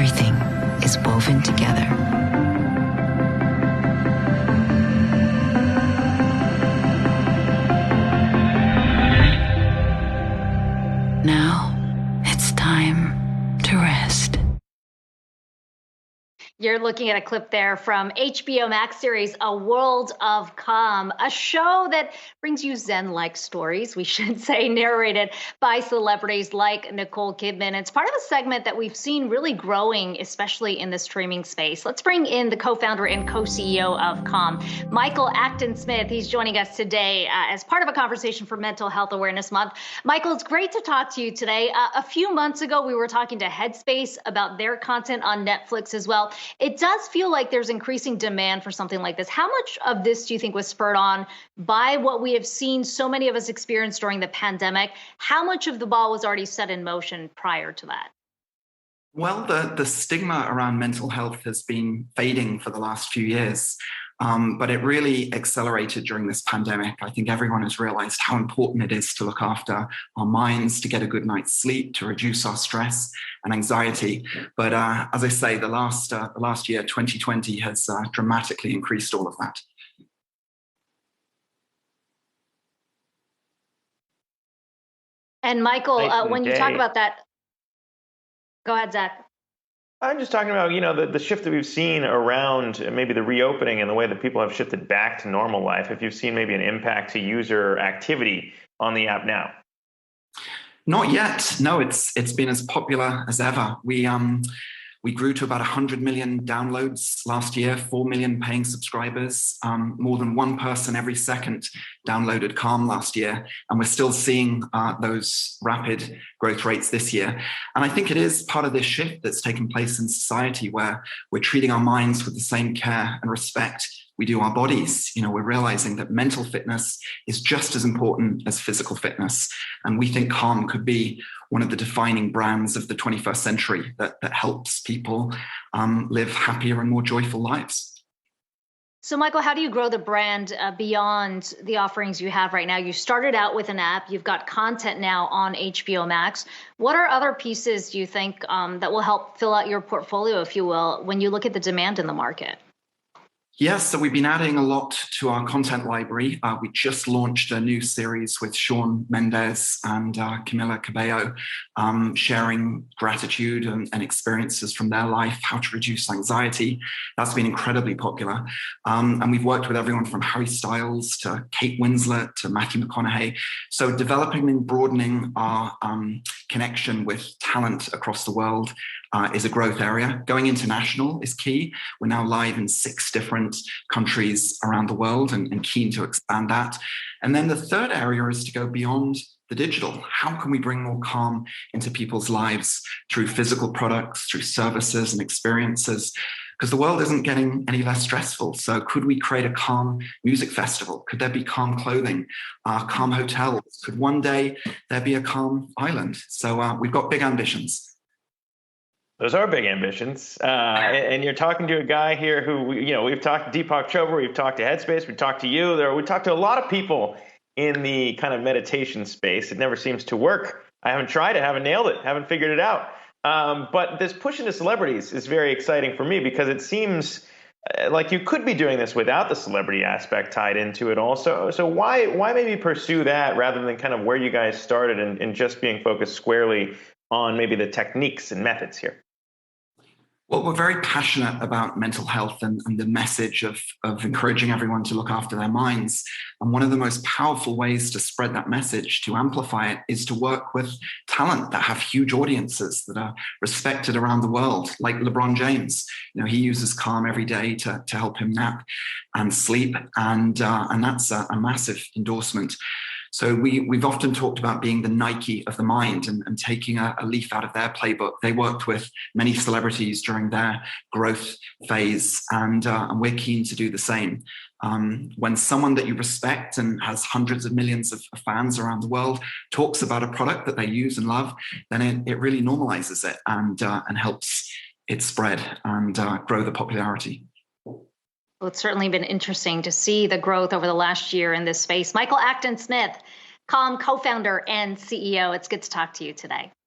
everything is woven together. Now it's time to rest. You're looking at a clip there from HBO Max series, A World of Calm, a show that brings you Zen-like stories, we should say, narrated by celebrities like Nicole Kidman. It's part of a segment that we've seen really growing, especially in the streaming space. Let's bring in the co-founder and co-CEO of Calm, Michael Acton Smith. He's joining us today as part of a conversation for Mental Health Awareness Month. Michael, it's great to talk to you today. A few months ago, we were talking to Headspace about their content on Netflix as well. It does feel like there's increasing demand for something like this. How much of this do you think was spurred on by what we have seen so many of us experience during the pandemic? How much of the ball was already set in motion prior to that? Well, the stigma around mental health has been fading for the last few years, but it really accelerated during this pandemic. I think everyone has realized how important it is to look after our minds, to get a good night's sleep, to reduce our stress and anxiety. But as I say, the last year, 2020, has dramatically increased all of that. And Michael, when you talk about that, go ahead, Zach. I'm just talking about, the shift that we've seen around maybe the reopening and the way that people have shifted back to normal life. If you've seen maybe an impact to user activity on the app now. Not yet. No, it's been as popular as ever. We grew to about 100 million downloads last year, 4 million paying subscribers. More than one person every second downloaded Calm last year. And we're still seeing those rapid growth rates this year. And I think it is part of this shift that's taken place in society where we're treating our minds with the same care and respect we do our bodies. We're realizing that mental fitness is just as important as physical fitness. And we think Calm could be one of the defining brands of the 21st century that helps people live happier and more joyful lives. So, Michael, how do you grow the brand beyond the offerings you have right now? You started out with an app. You've got content now on HBO Max. What are other pieces, do you think, that will help fill out your portfolio, if you will, when you look at the demand in the market? Yes, so we've been adding a lot to our content library. We just launched a new series with Shawn Mendes and Camila Cabello, sharing gratitude and experiences from their life, how to reduce anxiety. That's been incredibly popular. And we've worked with everyone from Harry Styles to Kate Winslet to Matthew McConaughey. So developing and broadening our connection with talent across the world is a growth area. Going international is key. We're now live in 6 different countries around the world and keen to expand that. And then the third area is to go beyond the digital. How can we bring more calm into people's lives through physical products, through services and experiences? Because the world isn't getting any less stressful. So could we create a calm music festival? Could there be calm clothing, calm hotels? Could one day there be a calm island? So we've got big ambitions. Those are big ambitions. And you're talking to a guy here who, we've talked to Deepak Chopra, we've talked to Headspace, we've talked to you. We talked to a lot of people in the kind of meditation space. It never seems to work. I haven't tried it, haven't nailed it, haven't figured it out. But this push into celebrities is very exciting for me because it seems like you could be doing this without the celebrity aspect tied into it also. So why maybe pursue that rather than kind of where you guys started and just being focused squarely on maybe the techniques and methods here? Well, we're very passionate about mental health and the message of encouraging everyone to look after their minds. And one of the most powerful ways to spread that message, to amplify it, is to work with talent that have huge audiences that are respected around the world, like LeBron James. He uses Calm every day to help him nap and sleep. And that's a massive endorsement. So we've often talked about being the Nike of the mind and taking a leaf out of their playbook. They worked with many celebrities during their growth phase, and we're keen to do the same. When someone that you respect and has hundreds of millions of fans around the world talks about a product that they use and love, then it really normalizes it and helps it spread and grow the popularity. Well, it's certainly been interesting to see the growth over the last year in this space. Michael Acton Smith, Calm co-founder and CEO. It's good to talk to you today.